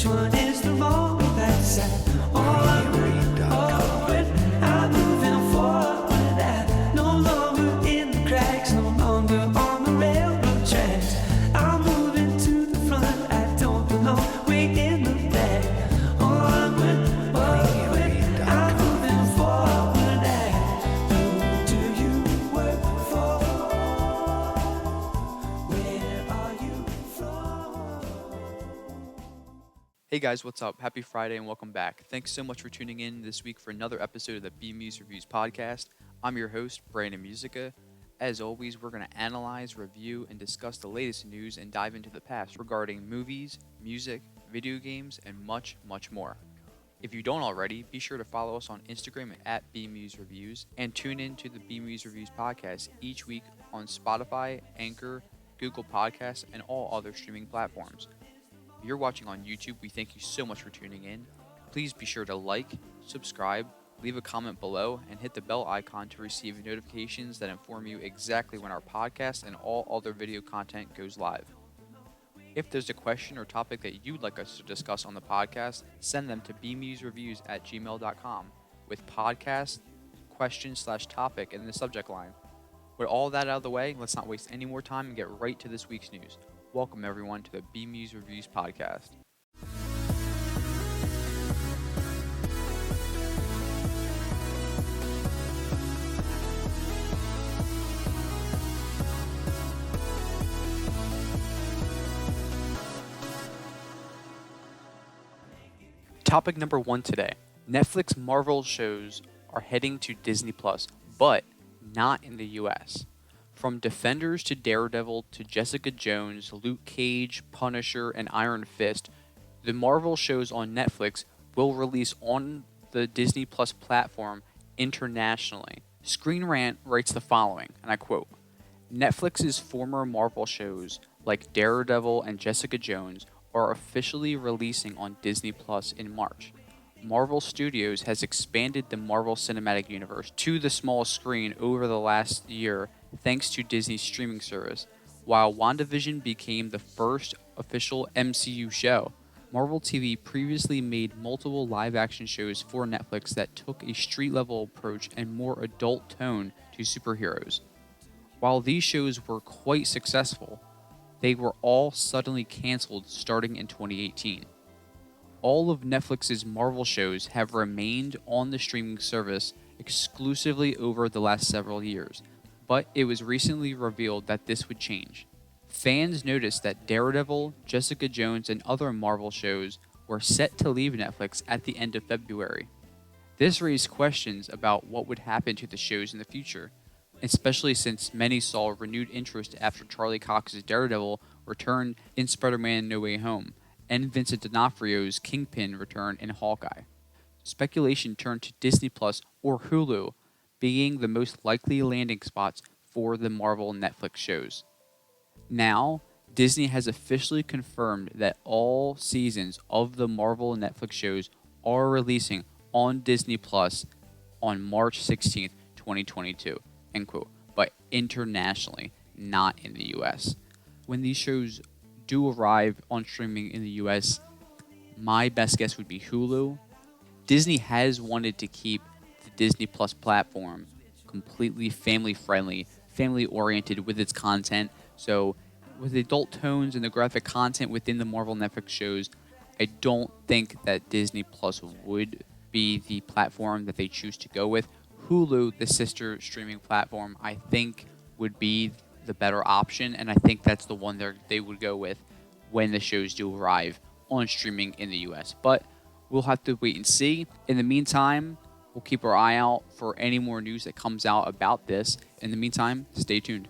which one is the moment that's sad? I'm moving forward, I'm no longer in the cracks, no longer on the railroad tracks. I'm moving to the front, I don't belong way in the back. Onward, I'm moving forward. Who do you work for? Where are you from? Hey guys, what's up? Happy Friday and welcome back. Thanks so much for tuning in this week for another episode of the BMuz Reviews podcast. I'm your host, Brandon Musica. As always, we're going to analyze, review, and discuss the latest news and dive into the past regarding movies, music, video games, and much, much more. If you don't already, be sure to follow us on Instagram at BMuz Reviews and tune in to the BMuz Reviews podcast each week on Spotify, Anchor, Google Podcasts, and all other streaming platforms. If you're watching on YouTube, we thank you so much for tuning in. Please be sure to like, subscribe, leave a comment below, and hit the bell icon to receive notifications that inform you exactly when our podcast and all other video content goes live. If there's a question or topic that you'd like us to discuss on the podcast, send them to bmuzreviews@gmail.com with podcast, question/topic in the subject line. With all that out of the way, let's not waste any more time and get right to this week's news. Welcome everyone to the BMuz Reviews podcast. Topic number 1 today. Netflix Marvel shows are heading to Disney Plus, but not in the US. From Defenders to Daredevil to Jessica Jones, Luke Cage, Punisher, and Iron Fist, the Marvel shows on Netflix will release on the Disney Plus platform internationally. Screen Rant writes the following, and I quote, Netflix's former Marvel shows like Daredevil and Jessica Jones are officially releasing on Disney Plus in March. Marvel Studios has expanded the Marvel Cinematic Universe to the small screen over the last year thanks to Disney's streaming service. While WandaVision became the first official MCU show, Marvel TV previously made multiple live-action shows for Netflix that took a street-level approach and more adult tone to superheroes. While these shows were quite successful, they were all suddenly canceled starting in 2018. All of Netflix's Marvel shows have remained on the streaming service exclusively over the last several years, but it was recently revealed that this would change. Fans noticed that Daredevil, Jessica Jones, and other Marvel shows were set to leave Netflix at the end of February. This raised questions about what would happen to the shows in the future, especially since many saw renewed interest after Charlie Cox's Daredevil returned in Spider-Man No Way Home, and Vincent D'Onofrio's Kingpin return in Hawkeye. Speculation turned to Disney Plus or Hulu being the most likely landing spots for the Marvel Netflix shows. Now, Disney has officially confirmed that all seasons of the Marvel Netflix shows are releasing on Disney Plus on March 16th, 2022, end quote, but internationally, not in the US. When these shows do arrive on streaming in the US, my best guess would be Hulu. Disney has wanted to keep the Disney Plus platform completely family-friendly, family-oriented with its content. So with the adult tones and the graphic content within the Marvel Netflix shows, I don't think that Disney Plus would be the platform that they choose to go with. Hulu, the sister streaming platform, I think would be the better option, and I think that's the one they would go with when the shows do arrive on streaming in the US. But we'll have to wait and see. In the meantime, we'll keep our eye out for any more news that comes out about this. In the meantime, stay tuned.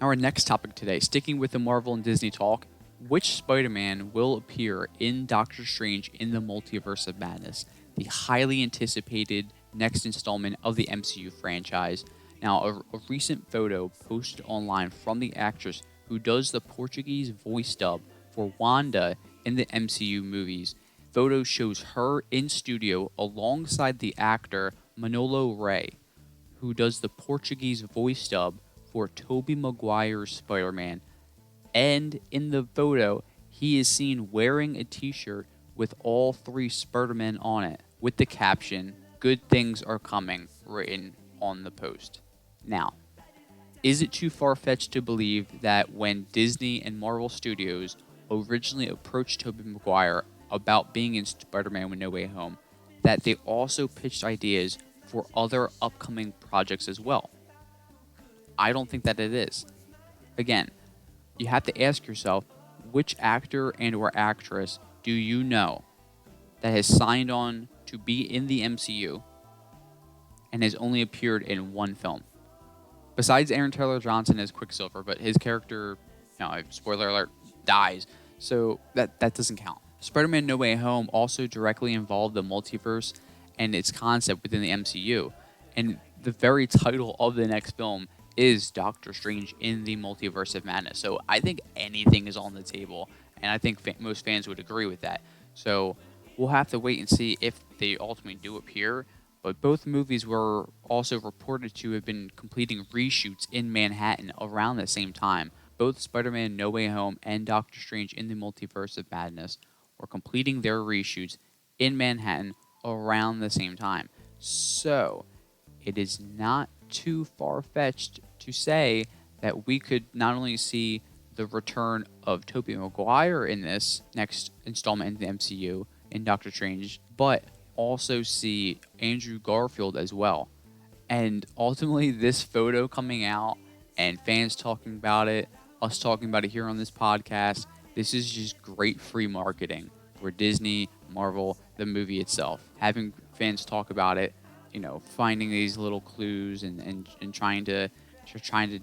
Now our next topic today, sticking with the Marvel and Disney talk, which Spider-Man will appear in Doctor Strange in the Multiverse of Madness, the highly anticipated next installment of the MCU franchise. Now, a recent photo posted online from the actress who does the Portuguese voice dub for Wanda in the MCU movies. Photo shows her in studio alongside the actor Manolo Rey, who does the Portuguese voice dub for Tobey Maguire's Spider-Man. And in the photo, he is seen wearing a t-shirt with all 3 Spider-Men on it, with the caption, "Good things are coming," written on the post. Now, is it too far-fetched to believe that when Disney and Marvel Studios originally approached Tobey Maguire about being in Spider-Man No Way Home, that they also pitched ideas for other upcoming projects as well? I don't think that it is. Again, you have to ask yourself, which actor and or actress do you know that has signed on to be in the MCU and has only appeared in one film? Besides Aaron Taylor Johnson as Quicksilver, but his character, spoiler alert, dies. So that doesn't count. Spider-Man No Way Home also directly involved the multiverse and its concept within the MCU. And the very title of the next film is Doctor Strange in the Multiverse of Madness. So I think anything is on the table, and I think most fans would agree with that. So we'll have to wait and see if they ultimately do appear. But both movies were also reported to have been completing reshoots in Manhattan around the same time. Both Spider-Man No Way Home and Doctor Strange in the Multiverse of Madness were completing their reshoots in Manhattan around the same time. So it is not too far-fetched to say that we could not only see the return of Tobey Maguire in this next installment in the MCU in Doctor Strange, but also see Andrew Garfield as well. And ultimately, this photo coming out and fans talking about it, us talking about it here on this podcast, this is just great free marketing for Disney, Marvel, the movie itself. Having fans talk about it, finding these little clues and trying to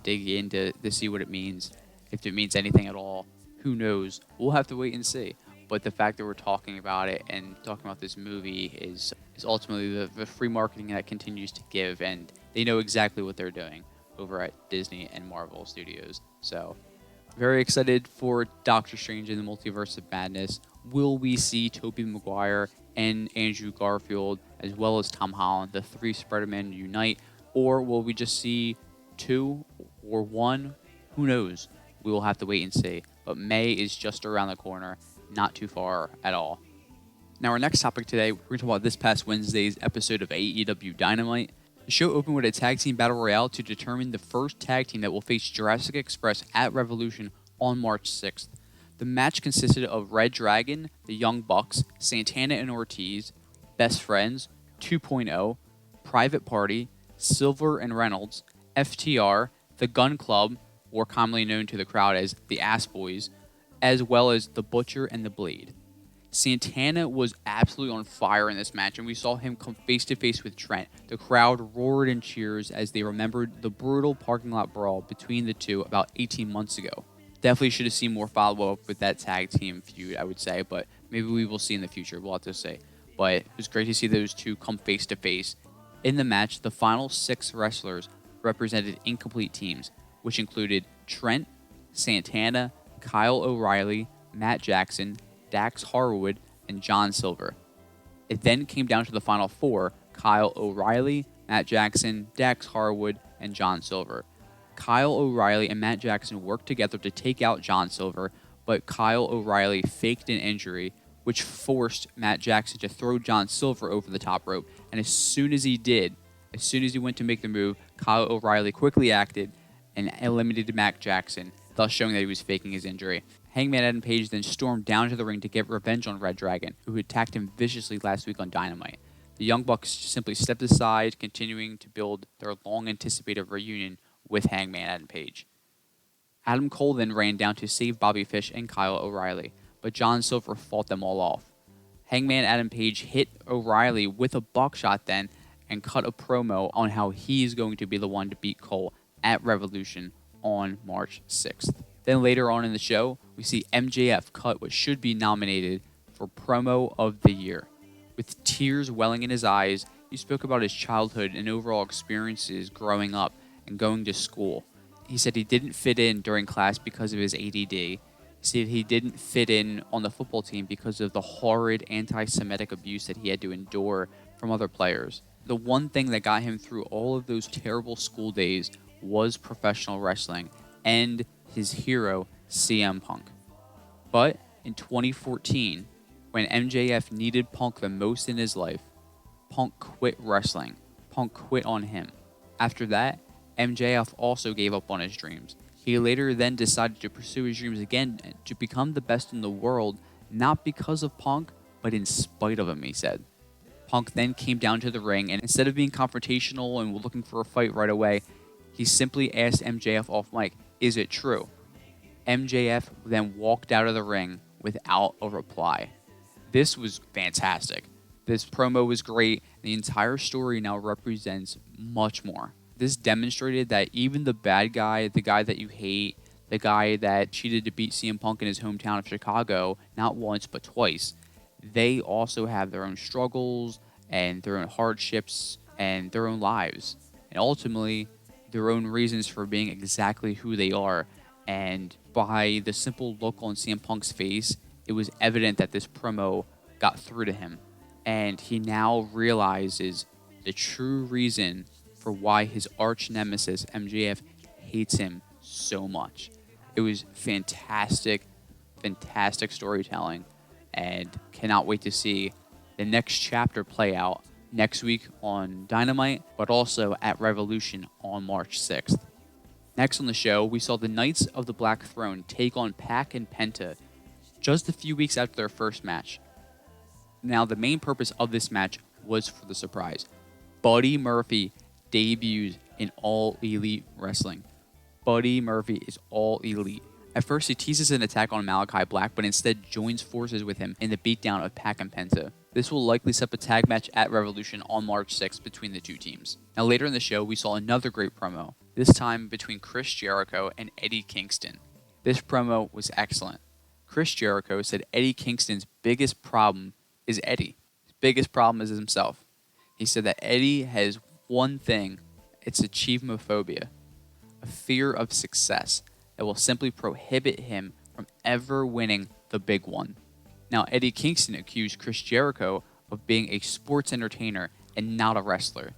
dig in to see what it means. If it means anything at all, who knows? We'll have to wait and see. But the fact that we're talking about it and talking about this movie is ultimately the free marketing that continues to give, and they know exactly what they're doing over at Disney and Marvel Studios. So, very excited for Doctor Strange in the Multiverse of Madness. Will we see Tobey Maguire and Andrew Garfield, as well as Tom Holland, the 3 Spider-Men unite? Or will we just see 2 or 1? Who knows? We will have to wait and see. But May is just around the corner, not too far at all. Now, our next topic today, we're going to talk about this past Wednesday's episode of AEW Dynamite. The show opened with a tag team battle royale to determine the first tag team that will face Jurassic Express at Revolution on March 6th. The match consisted of Red Dragon, the Young Bucks, Santana and Ortiz, Best Friends, 2.0, Private Party, Silver and Reynolds, FTR, the Gun Club, or commonly known to the crowd as the Ass Boys, as well as the Butcher and the Blade. Santana was absolutely on fire in this match, and we saw him come face-to-face with Trent. The crowd roared in cheers as they remembered the brutal parking lot brawl between the two about 18 months ago. Definitely should have seen more follow-up with that tag team feud, I would say, but maybe we will see in the future. We'll have to say. But it was great to see those two come face-to-face. In the match, the final 6 wrestlers represented incomplete teams, which included Trent, Santana, Kyle O'Reilly, Matt Jackson, Dax Harwood, and John Silver. It then came down to the final 4, Kyle O'Reilly, Matt Jackson, Dax Harwood, and John Silver. Kyle O'Reilly and Matt Jackson worked together to take out John Silver, but Kyle O'Reilly faked an injury, which forced Matt Jackson to throw John Silver over the top rope. And as soon as he went to make the move, Kyle O'Reilly quickly acted and eliminated Matt Jackson, thus showing that he was faking his injury. Hangman Adam Page then stormed down to the ring to get revenge on Red Dragon, who attacked him viciously last week on Dynamite. The Young Bucks simply stepped aside, continuing to build their long-anticipated reunion with Hangman Adam Page. Adam Cole then ran down to save Bobby Fish and Kyle O'Reilly, but John Silver fought them all off. Hangman Adam Page hit O'Reilly with a buckshot then and cut a promo on how he's going to be the one to beat Cole at Revolution on March 6th. Then later on in the show, we see MJF cut what should be nominated for Promo of the Year. With tears welling in his eyes, he spoke about his childhood and overall experiences growing up and going to school. He said he didn't fit in during class because of his ADD. He said he didn't fit in on the football team because of the horrid anti-Semitic abuse that he had to endure from other players. The one thing that got him through all of those terrible school days was professional wrestling and his hero, CM Punk. But in 2014, When MJF needed Punk the most in his life, Punk quit wrestling. Punk quit on him. After that, MJF also gave up on his dreams. He later then decided to pursue his dreams again to become the best in the world, not because of Punk, but in spite of him, he said. Punk then came down to the ring, and instead of being confrontational and looking for a fight right away, he simply asked MJF off mic, "Is it true?" MJF then walked out of the ring without a reply. This was fantastic. This promo was great. The entire story now represents much more. This demonstrated that even the bad guy, the guy that you hate, the guy that cheated to beat CM Punk in his hometown of Chicago, not once but twice, they also have their own struggles and their own hardships and their own lives. And ultimately, their own reasons for being exactly who they are. And by the simple look on CM Punk's face, it was evident that this promo got through to him. And he now realizes the true reason for why his arch nemesis, MJF, hates him so much. It was fantastic, fantastic storytelling. And cannot wait to see the next chapter play out next week on Dynamite, but also at Revolution on March 6th. Next on the show, we saw the Knights of the Black Throne take on Pac and Penta just a few weeks after their first match. Now, the main purpose of this match was for the surprise. Buddy Murphy debuts in All Elite Wrestling. Buddy Murphy is All Elite. At first, he teases an attack on Malachi Black, but instead joins forces with him in the beatdown of Pac and Penta. This will likely set up a tag match at Revolution on March 6th between the two teams. Now, later in the show, we saw another great promo, this time between Chris Jericho and Eddie Kingston. This promo was excellent. Chris Jericho said Eddie Kingston's biggest problem is Eddie. His biggest problem is himself. He said that Eddie has one thing, it's achievemophobia, a fear of success that will simply prohibit him from ever winning the big one. Now, Eddie Kingston accused Chris Jericho of being a sports entertainer and not a wrestler.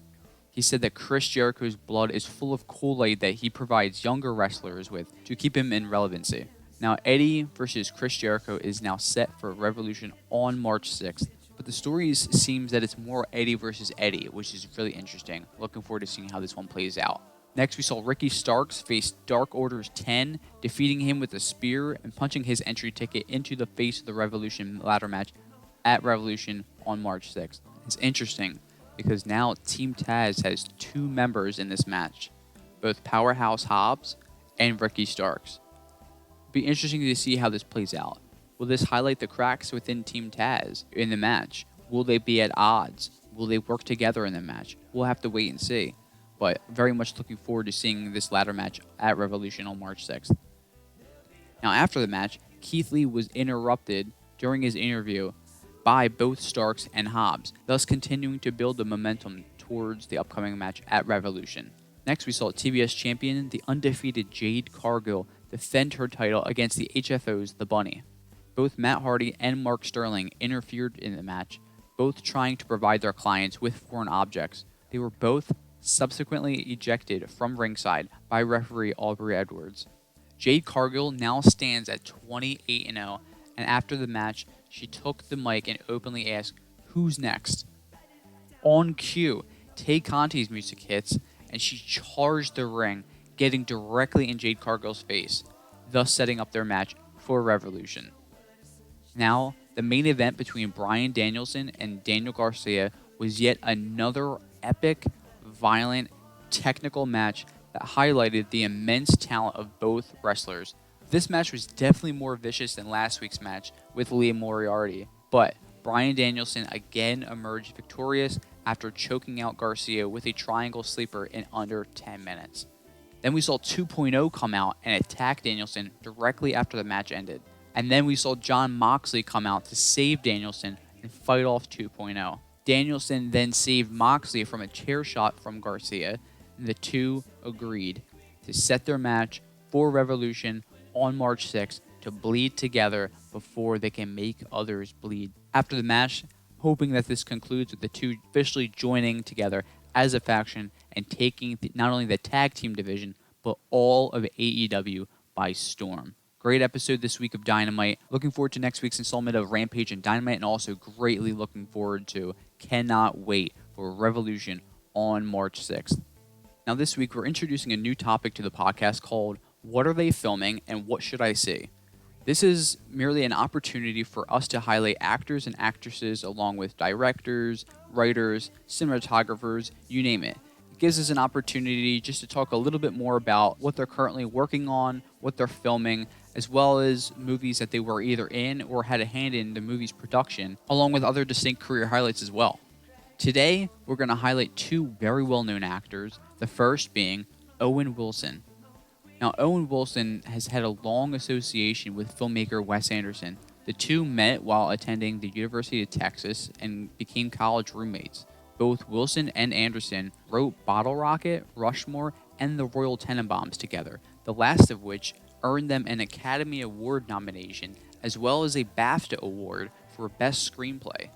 He said that Chris Jericho's blood is full of Kool-Aid that he provides younger wrestlers with to keep him in relevancy. Now, Eddie versus Chris Jericho is now set for Revolution on March 6th, but the story seems that it's more Eddie versus Eddie, which is really interesting. Looking forward to seeing how this one plays out. Next, we saw Ricky Starks face Dark Order's 10, defeating him with a spear and punching his entry ticket into the face of the Revolution ladder match at Revolution on March 6th. It's interesting because now Team Taz has two members in this match, both Powerhouse Hobbs and Ricky Starks. It'll be interesting to see how this plays out. Will this highlight the cracks within Team Taz in the match? Will they be at odds? Will they work together in the match? We'll have to wait and see. But very much looking forward to seeing this ladder match at Revolution on March 6th. Now, after the match, Keith Lee was interrupted during his interview by both Starks and Hobbs, thus continuing to build the momentum towards the upcoming match at Revolution. Next, we saw TBS champion, the undefeated Jade Cargill, defend her title against the HFO's The Bunny. Both Matt Hardy and Mark Sterling interfered in the match, both trying to provide their clients with foreign objects. They were both subsequently ejected from ringside by referee Aubrey Edwards. Jade Cargill now stands at 28-0, and after the match, she took the mic and openly asked, "Who's next?" On cue, Tay Conti's music hits, and she charged the ring, getting directly in Jade Cargill's face, thus setting up their match for Revolution. Now, the main event between Bryan Danielson and Daniel Garcia was yet another epic, violent, technical match that highlighted the immense talent of both wrestlers. This match was definitely more vicious than last week's match with Liam Moriarty, but Bryan Danielson again emerged victorious after choking out Garcia with a triangle sleeper in under 10 minutes. Then we saw 2.0 come out and attack Danielson directly after the match ended. And then we saw Jon Moxley come out to save Danielson and fight off 2.0. Danielson then saved Moxley from a chair shot from Garcia, and the two agreed to set their match for Revolution on March 6th to bleed together before they can make others bleed. After the match, hoping that this concludes with the two officially joining together as a faction and taking not only the tag team division, but all of AEW by storm. Great episode this week of Dynamite. Looking forward to next week's installment of Rampage and Dynamite, and also greatly looking forward to, cannot wait for Revolution on March 6th. Now this week we're introducing a new topic to the podcast called What Are They Filming and What Should I See? This is merely an opportunity for us to highlight actors and actresses along with directors, writers, cinematographers, you name it. It gives us an opportunity just to talk a little bit more about what they're currently working on, what they're filming, as well as movies that they were either in or had a hand in the movie's production, along with other distinct career highlights as well. Today, we're going to highlight two very well-known actors, the first being Owen Wilson. Now, Owen Wilson has had a long association with filmmaker Wes Anderson. The two met while attending the University of Texas and became college roommates. Both Wilson and Anderson wrote Bottle Rocket, Rushmore, and The Royal Tenenbaums together, the last of which earned them an Academy Award nomination as well as a BAFTA Award for Best Screenplay.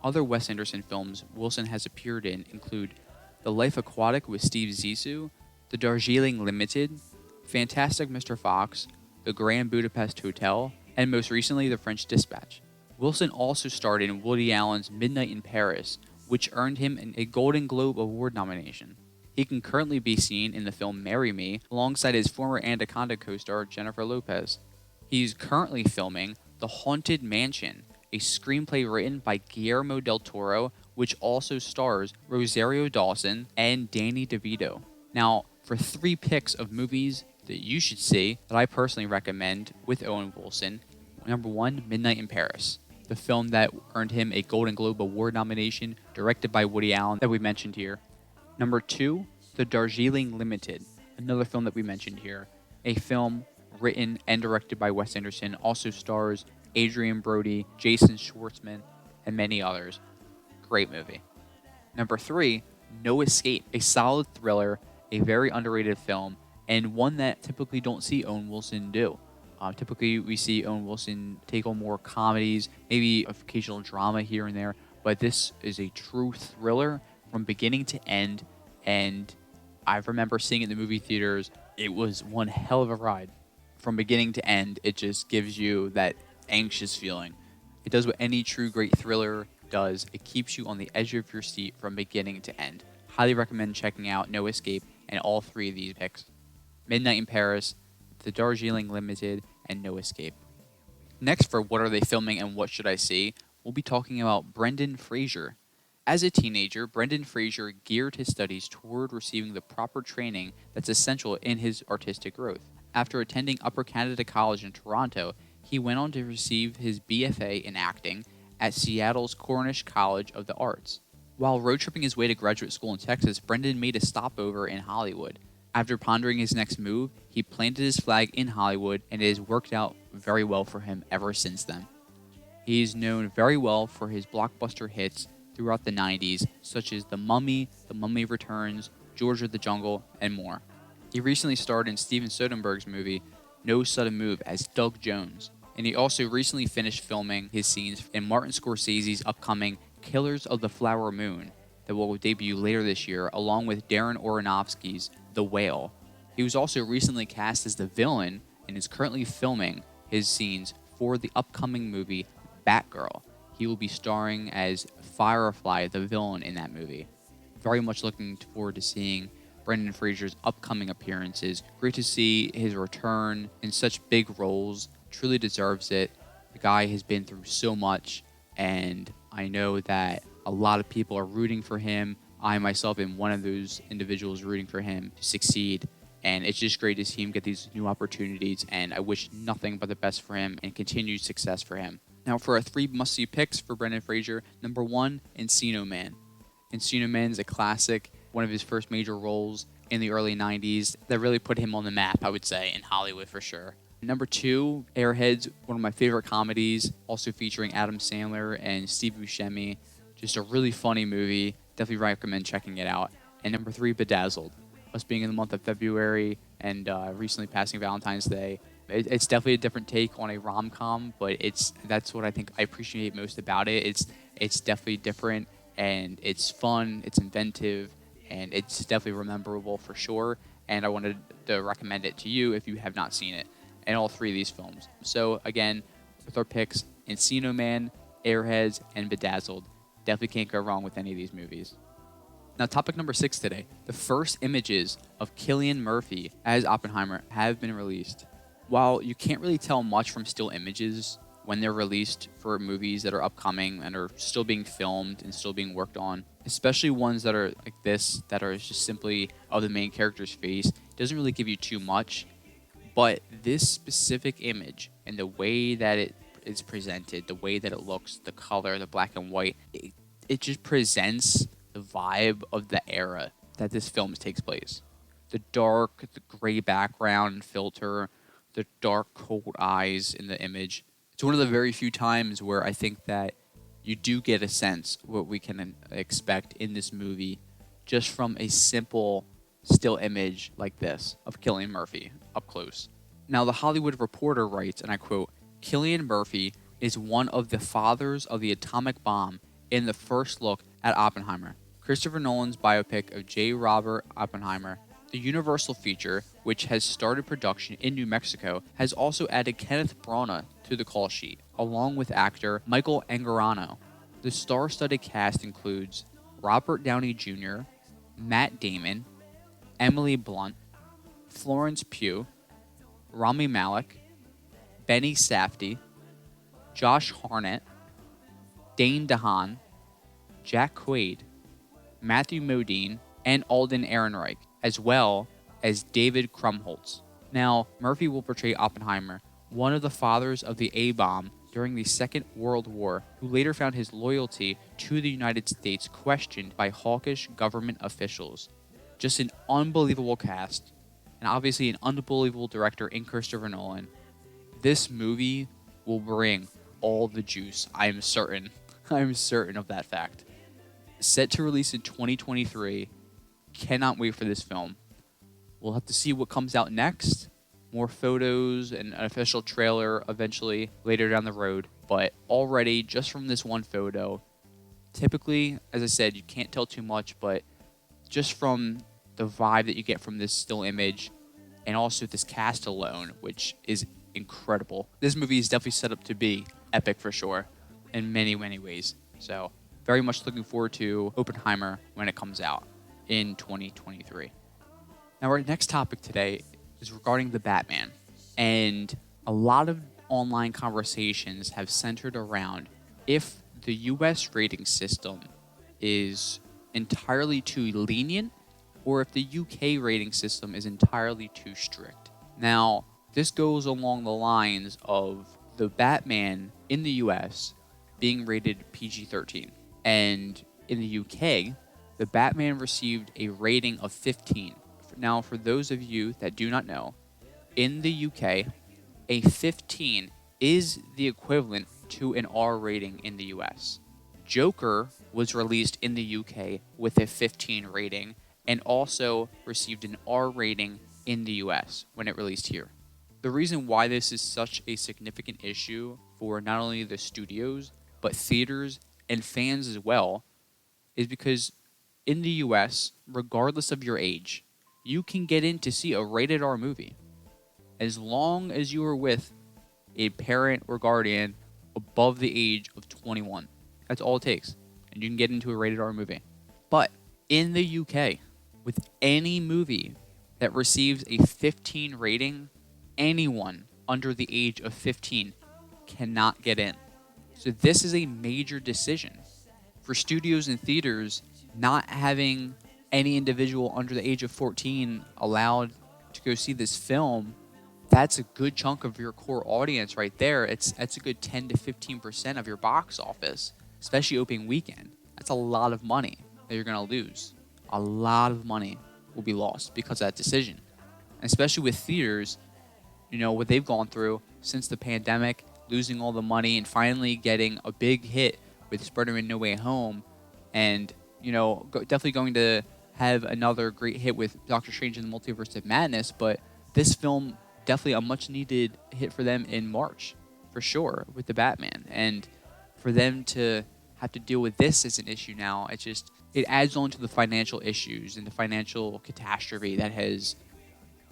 Other Wes Anderson films Wilson has appeared in include The Life Aquatic with Steve Zissou, The Darjeeling Limited, Fantastic Mr. Fox, The Grand Budapest Hotel, and most recently The French Dispatch. Wilson also starred in Woody Allen's Midnight in Paris, which earned him a Golden Globe Award nomination. He can currently be seen in the film Marry Me alongside his former Anaconda co-star Jennifer Lopez. He's currently filming The Haunted Mansion, a screenplay written by Guillermo del Toro, which also stars Rosario Dawson and Danny DeVito. Now, for 3 picks of movies that you should see that I personally recommend with Owen Wilson, number 1, Midnight in Paris, the film that earned him a Golden Globe Award nomination, directed by Woody Allen that we mentioned here. Number 2, The Darjeeling Limited, another film that we mentioned here, a film written and directed by Wes Anderson, also stars Adrian Brody, Jason Schwartzman, and many others. Great movie. Number 3, No Escape, a solid thriller, a very underrated film, and one that typically don't see Owen Wilson do. Typically, we see Owen Wilson take on more comedies, maybe occasional drama here and there, but this is a true thriller from beginning to end, and I remember seeing it in the movie theaters. It was one hell of a ride. From beginning to end, it just gives you that anxious feeling. It does what any true great thriller does. It keeps you on the edge of your seat from beginning to end. Highly recommend checking out No Escape and all 3 of these picks. Midnight in Paris, The Darjeeling Limited, and No Escape. Next, for What Are They Filming and What Should I See, we'll be talking about Brendan Fraser. As a teenager, Brendan Fraser geared his studies toward receiving the proper training that's essential in his artistic growth. After attending Upper Canada College in Toronto, he went on to receive his BFA in acting at Seattle's Cornish College of the Arts. While road tripping his way to graduate school in Texas, Brendan made a stopover in Hollywood. After pondering his next move, he planted his flag in Hollywood, and it has worked out very well for him ever since then. He is known very well for his blockbuster hits throughout the 90s, such as The Mummy Returns, George of the Jungle, and more. He recently starred in Steven Soderbergh's movie No Sudden Move as Doug Jones, and he also recently finished filming his scenes in Martin Scorsese's upcoming Killers of the Flower Moon that will debut later this year, along with Darren Aronofsky's The Whale. He was also recently cast as the villain and is currently filming his scenes for the upcoming movie Batgirl. He will be starring as Firefly, the villain in that movie. Very much looking forward to seeing Brendan Fraser's upcoming appearances. Great to see his return in such big roles. Truly deserves it. The guy has been through so much, and I know that a lot of people are rooting for him. I myself am one of those individuals rooting for him to succeed, and it's just great to see him get these new opportunities, and I wish nothing but the best for him and continued success for him. Now, for our 3 must-see picks for Brendan Fraser, number 1, Encino Man. Encino Man is a classic, one of his first major roles in the early 90s that really put him on the map, I would say, in Hollywood for sure. Number 2, Airheads, one of my favorite comedies, also featuring Adam Sandler and Steve Buscemi. Just a really funny movie. Definitely recommend checking it out. And number 3, Bedazzled. Us being in the month of February and recently passing Valentine's Day, it's definitely a different take on a rom-com, but that's what I think I appreciate most about it. It's definitely different, and it's fun, it's inventive, and it's definitely rememberable for sure. And I wanted to recommend it to you if you have not seen it. in all three of these films. So again, with our picks, Encino Man, Airheads, and Bedazzled, definitely can't go wrong with any of these movies. Now, topic number 6 today. The first images of Cillian Murphy as Oppenheimer have been released. While you can't really tell much from still images when they're released for movies that are upcoming and are still being filmed and still being worked on, especially ones that are like this, that are just simply of the main character's face, it doesn't really give you too much. But this specific image and the way that it is presented, the way that it looks, the color, the black and white, it just presents the vibe of the era that this film takes place. The dark, the gray background and filter, the dark, cold eyes in the image. It's one of the very few times where I think that you do get a sense what we can expect in this movie just from a simple still image like this of Cillian Murphy up close. Now, The Hollywood Reporter writes, and I quote, "Cillian Murphy is one of the fathers of the atomic bomb in the first look at Oppenheimer. Christopher Nolan's biopic of J. Robert Oppenheimer, the Universal feature, which has started production in New Mexico, has also added Kenneth Branagh to the call sheet, along with actor Michael Angarano. The star-studded cast includes Robert Downey Jr., Matt Damon, Emily Blunt, Florence Pugh, Rami Malek, Benny Safdie, Josh Hartnett, Dane DeHaan, Jack Quaid, Matthew Modine, and Alden Ehrenreich, as well as David Krumholtz. Now, Murphy will portray Oppenheimer, one of the fathers of the A-bomb during the Second World War, who later found his loyalty to the United States questioned by hawkish government officials. Just an unbelievable cast, and obviously an unbelievable director in Christopher Nolan. This movie will bring all the juice, I am certain. I am certain of that fact. Set to release in 2023. Cannot wait for this film. We'll have to see what comes out next. More photos and an official trailer eventually later down the road. But already, just from this one photo, typically, as I said, you can't tell too much, but just from the vibe that you get from this still image and also this cast alone, which is incredible. This movie is definitely set up to be epic for sure in many, many ways. So very much looking forward to Oppenheimer when it comes out in 2023. Now, our next topic today is regarding the Batman. And a lot of online conversations have centered around if the US rating system is entirely too lenient or if the UK rating system is entirely too strict. Now, this goes along the lines of the Batman in the US being rated PG-13. And in the UK, the Batman received a rating of 15. Now, for those of you that do not know, in the UK, a 15 is the equivalent to an R rating in the US. Joker was released in the UK with a 15 rating and also received an R rating in the US when it released here. The reason why this is such a significant issue for not only the studios, but theaters and fans as well, is because in the US, regardless of your age, you can get in to see a rated R movie as long as you are with a parent or guardian above the age of 21. That's all it takes, and you can get into a rated R movie. But in the UK, with any movie that receives a 15 rating, anyone under the age of 15 cannot get in. So this is a major decision for studios and theaters. Not having any individual under the age of 14 allowed to go see this film, that's a good chunk of your core audience right there. That's a good 10 to 15% of your box office, especially opening weekend. That's a lot of money that you're going to lose. A lot of money will be lost because of that decision. And especially with theaters, you know, what they've gone through since the pandemic, losing all the money and finally getting a big hit with Spider-Man No Way Home, and you know, definitely going to have another great hit with Doctor Strange in the Multiverse of Madness, but this film, definitely a much-needed hit for them in March, for sure, with the Batman. And for them to have to deal with this as an issue now, it adds on to the financial issues and the financial catastrophe that has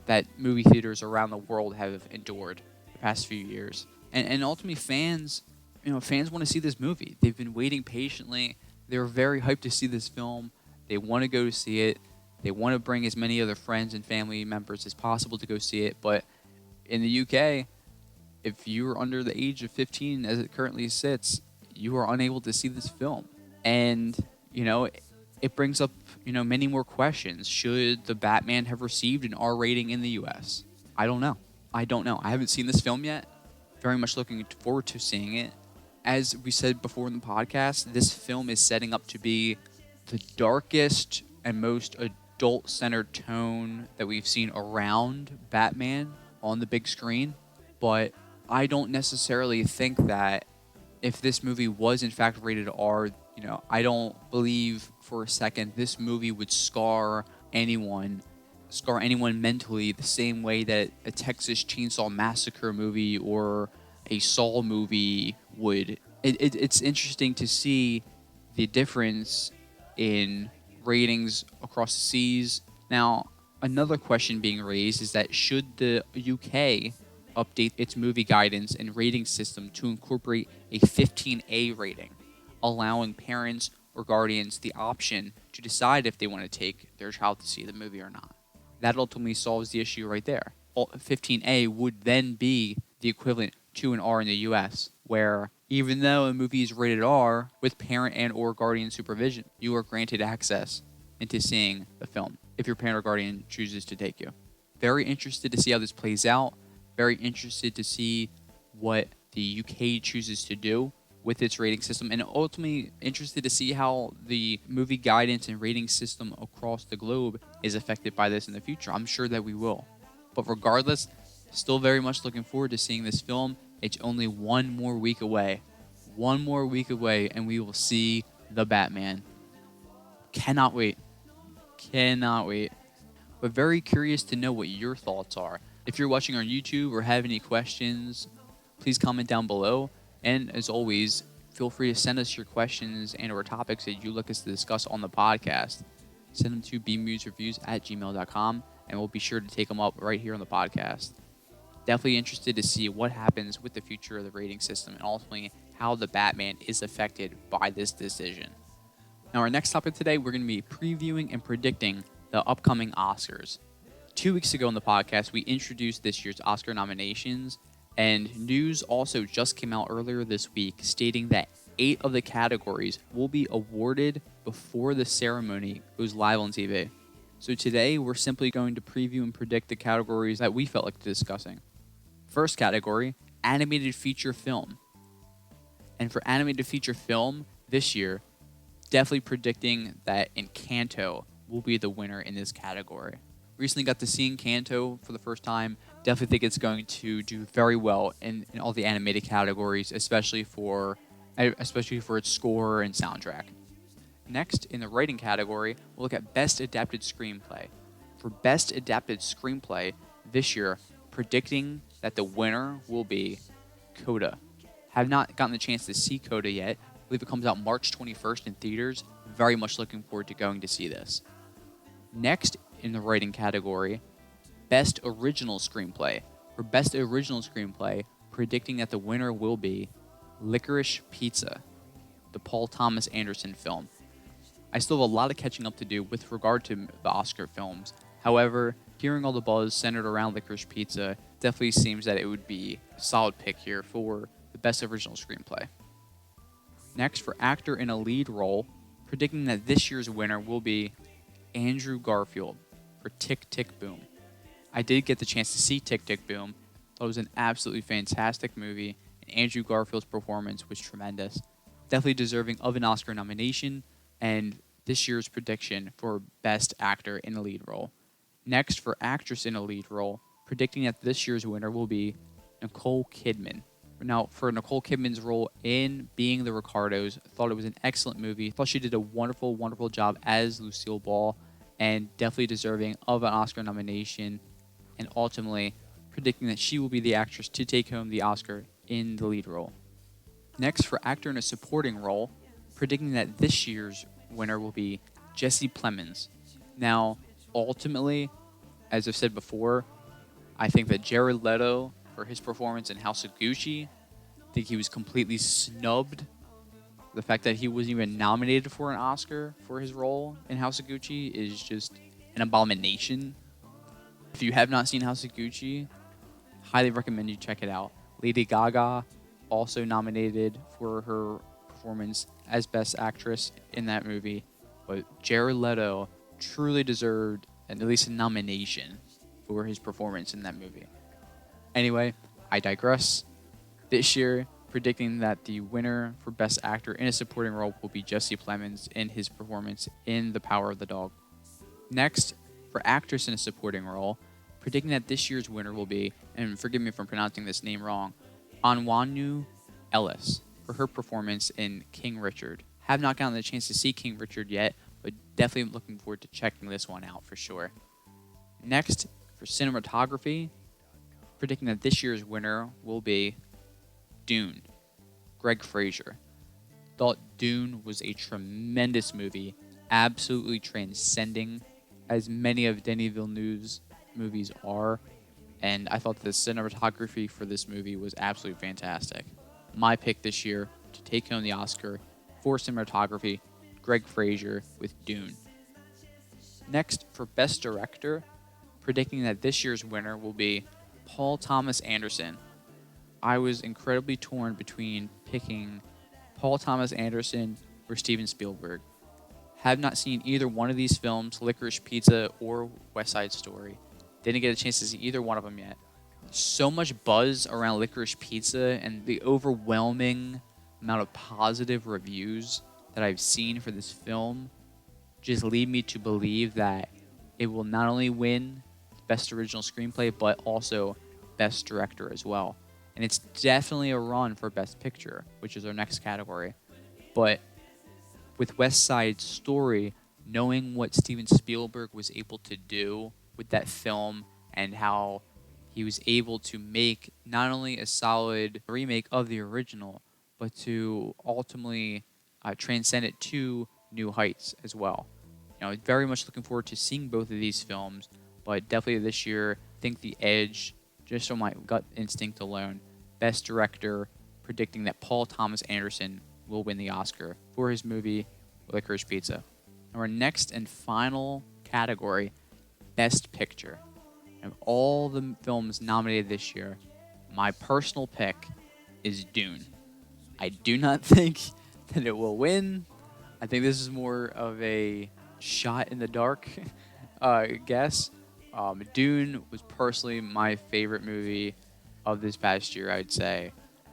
that movie theaters around the world have endured the past few years. And ultimately fans want to see this movie. They've been waiting patiently. They're very hyped to see this film. They want to go to see it. They want to bring as many other friends and family members as possible to go see it. But in the UK, if you're under the age of 15 as it currently sits, you are unable to see this film. And, it brings up, many more questions. Should the Batman have received an R rating in the US? I don't know. I haven't seen this film yet. Very much looking forward to seeing it. As we said before in the podcast, this film is setting up to be the darkest and most adult-centered tone that we've seen around Batman on the big screen. But I don't necessarily think that if this movie was in fact rated R, I don't believe for a second this movie would scar anyone mentally the same way that a Texas Chainsaw Massacre movie or a Saw movie would. It's interesting to see the difference in ratings across the seas. Now, another question being raised is that should the UK update its movie guidance and rating system to incorporate a 15A rating, allowing parents or guardians the option to decide if they want to take their child to see the movie or not. That ultimately solves the issue right there. 15A would then be the equivalent to an R in the US, where even though a movie is rated R with parent and or guardian supervision, you are granted access into seeing the film if your parent or guardian chooses to take you. Very interested to see how this plays out. Very interested to see what the UK chooses to do with its rating system, and ultimately interested to see how the movie guidance and rating system across the globe is affected by this in the future. I'm sure that we will. But regardless, still very much looking forward to seeing this film. It's only one more week away. One more week away, and we will see the Batman. Cannot wait. Cannot wait. But very curious to know what your thoughts are. If you're watching on YouTube or have any questions, please comment down below. And as always, feel free to send us your questions and or topics that you'd like us to discuss on the podcast. Send them to bmuzreviews@gmail.com, and we'll be sure to take them up right here on the podcast. Definitely interested to see what happens with the future of the rating system and ultimately how the Batman is affected by this decision. Now, our next topic today, we're going to be previewing and predicting the upcoming Oscars. 2 weeks ago on the podcast, we introduced this year's Oscar nominations, and news also just came out earlier this week stating that 8 of the categories will be awarded before the ceremony goes live on TV. So today, we're simply going to preview and predict the categories that we felt like discussing. First category, animated feature film. And for animated feature film this year, definitely predicting that Encanto will be the winner in this category. Recently got to see Encanto for the first time. Definitely think it's going to do very well in all the animated categories, especially for its score and soundtrack. Next, in the writing category, we'll look at Best Adapted Screenplay. For Best Adapted Screenplay this year, predicting that the winner will be Coda. Have not gotten the chance to see Coda yet. I believe it comes out March 21st in theaters. Very much looking forward to going to see this. Next, in the writing category, Best Original Screenplay. For Best Original Screenplay, predicting that the winner will be Licorice Pizza, the Paul Thomas Anderson film. I still have a lot of catching up to do with regard to the Oscar films. However, hearing all the buzz centered around Licorice Pizza definitely seems that it would be a solid pick here for the Best Original Screenplay. Next, for actor in a lead role, predicting that this year's winner will be Andrew Garfield for Tick, Tick, Boom. I did get the chance to see Tick, Tick, Boom. Thought it was an absolutely fantastic movie, and Andrew Garfield's performance was tremendous. Definitely deserving of an Oscar nomination, and this year's prediction for Best Actor in a Lead Role. Next, for Actress in a Lead Role, predicting that this year's winner will be Nicole Kidman. Now, for Nicole Kidman's role in Being the Ricardos, thought it was an excellent movie. Thought she did a wonderful, wonderful job as Lucille Ball, and definitely deserving of an Oscar nomination, and ultimately predicting that she will be the actress to take home the Oscar in the lead role. Next, for actor in a supporting role, predicting that this year's winner will be Jesse Plemons. Now, ultimately, As I've said before, I think that Jared Leto, for his performance in House of Gucci, I think he was completely snubbed. The fact that he wasn't even nominated for an Oscar for his role in House of Gucci is just an abomination. If you have not seen House of Gucci, highly recommend you check it out. Lady Gaga also nominated for her performance as Best Actress in that movie, but Jared Leto truly deserved at least a nomination for his performance in that movie. Anyway, I digress. This year, predicting that the winner for Best Actor in a Supporting Role will be Jesse Plemons in his performance in The Power of the Dog. Next, for Actress in a Supporting Role, predicting that this year's winner will be, and forgive me if I'm pronouncing this name wrong, Onwenu Ellis for her performance in King Richard. Have not gotten the chance to see King Richard yet, but definitely looking forward to checking this one out for sure. Next, for Cinematography, predicting that this year's winner will be Dune, Greg Fraser. Thought Dune was a tremendous movie, absolutely transcending, as many of Denis Villeneuve's movies are, and I thought the cinematography for this movie was absolutely fantastic. My pick this year to take home the Oscar for cinematography, Greg Fraser with Dune. Next, for Best Director, predicting that this year's winner will be Paul Thomas Anderson. I was incredibly torn between picking Paul Thomas Anderson or Steven Spielberg. Have not seen either one of these films, Licorice Pizza or West Side Story. Didn't get a chance to see either one of them yet. So much buzz around Licorice Pizza and the overwhelming amount of positive reviews that I've seen for this film just lead me to believe that it will not only win Best Original Screenplay, but also Best Director as well. And it's definitely a run for Best Picture, which is our next category. But with West Side Story, knowing what Steven Spielberg was able to do with that film and how he was able to make not only a solid remake of the original, but to ultimately transcend it to new heights as well. Very much looking forward to seeing both of these films, but definitely this year, I think The Edge, just on my gut instinct alone, Best Director, predicting that Paul Thomas Anderson will win the Oscar for his movie Licorice Pizza. And our next and final category, Best Picture. Of all the films nominated this year, my personal pick is Dune. I do not think that it will win. I think this is more of a shot in the dark guess. Dune was personally my favorite movie of this past year, I'd say.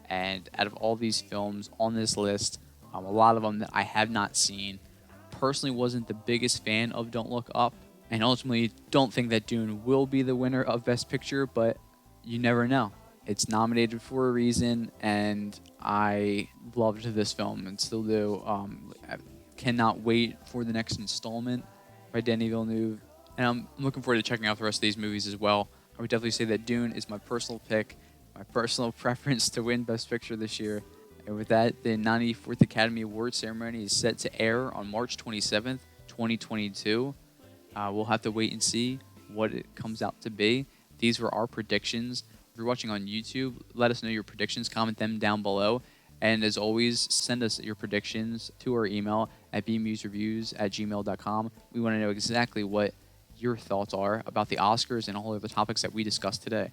And out of all these films on this list, a lot of them that I have not seen, personally wasn't the biggest fan of Don't Look Up. And ultimately, don't think that Dune will be the winner of Best Picture, but you never know. It's nominated for a reason, and I loved this film and still do. I cannot wait for the next installment by Denis Villeneuve. And I'm looking forward to checking out the rest of these movies as well. I would definitely say that Dune is my personal pick, my personal preference to win Best Picture this year. And with that, the 94th Academy Awards ceremony is set to air on March 27th, 2022. We'll have to wait and see what it comes out to be. These were our predictions. If you're watching on YouTube, let us know your predictions. Comment them down below. And as always, send us your predictions to our email at bmuzreviews@gmail.com. We want to know exactly what your thoughts are about the Oscars and all of the topics that we discussed today.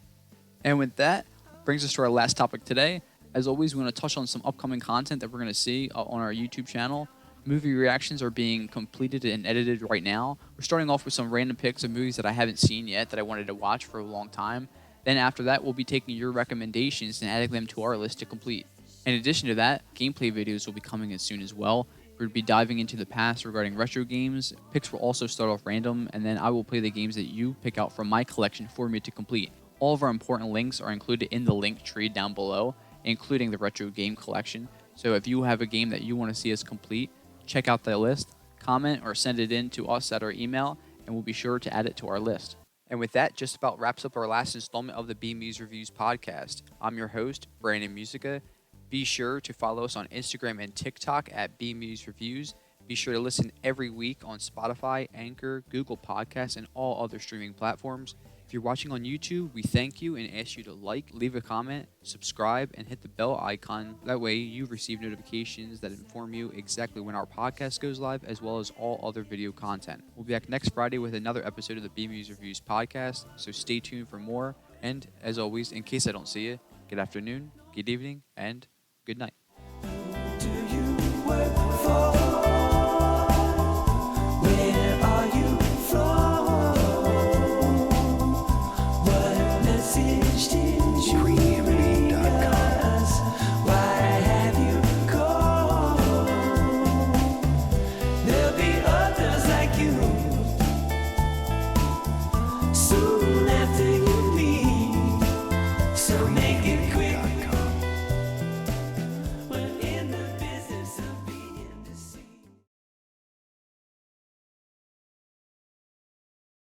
And with that, brings us to our last topic today. As always, we want to touch on some upcoming content that we're going to see on our YouTube channel. Movie reactions are being completed and edited right now. We're starting off with some random picks of movies that I haven't seen yet that I wanted to watch for a long time. Then after that, we'll be taking your recommendations and adding them to our list to complete. In addition to that, gameplay videos will be coming in soon as well. We're going to be diving into the past regarding retro games. Picks will also start off random, and then I will play the games that you pick out from my collection for me to complete. All of our important links are included in the link tree down below, including the retro game collection. So if you have a game that you want to see us complete, check out the list, comment, or send it in to us at our email, and we'll be sure to add it to our list. And with that, just about wraps up our last installment of the BMuz Reviews podcast. I'm your host, Brandon Musica. Be sure to follow us on Instagram and TikTok at BMuz Reviews. Be sure to listen every week on Spotify, Anchor, Google Podcasts, and all other streaming platforms. If you're watching on YouTube, we thank you and ask you to like, leave a comment, subscribe, and hit the bell icon. That way you receive notifications that inform you exactly when our podcast goes live, as well as all other video content. We'll be back next Friday with another episode of the BMuz Reviews podcast, so stay tuned for more. And as always, in case I don't see you, good afternoon, good evening, and good night. Do you work for? Where are you from? What message did you bring us? Why have you called? There'll be others like you soon.